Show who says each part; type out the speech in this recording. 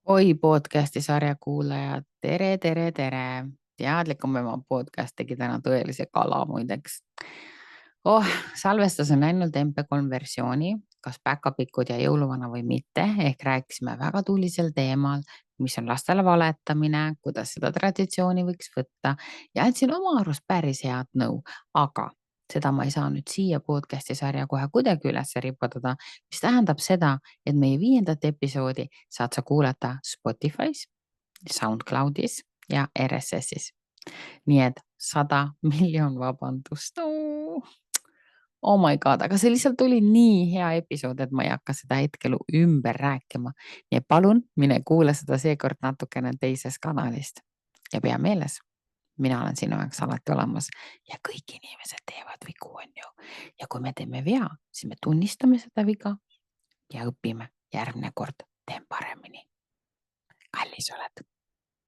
Speaker 1: Oi podcasti sarja kuulajad, tere, tere, tere. Teadlikum ema podcast tegi täna tõelise kala muideks. Salvestasin ainult MP3 versiooni, kas päkapikud ja jõuluvana või mitte, ehk rääkisime väga tulisel teemal, mis on lastele valetamine, kuidas seda traditsiooni võiks võtta ja andsin oma arust päris head nõu, aga seda ma ei saa nüüd siia podcasti sarja kohe kuidagi üles riputada, mis tähendab seda, et meie 5. episoodi saad sa kuulata Spotify's, SoundCloudis ja RSS-is. Nii et 100 miljon vabandust. Oh my god, aga see lihtsalt oli nii hea episood, et ma ei hakka seda hetkel ümber rääkima. Nii et palun mine kuula seda seekord natukene teisest kanalist. Ja pea meeles, mina olen sinu jaoks alati olemas ja kõik inimesed teevad vigu, on ju. Ja kui me teeme vea, siis me tunnistame seda viga ja õpime järgmine kord teen paremini. Kallis oled.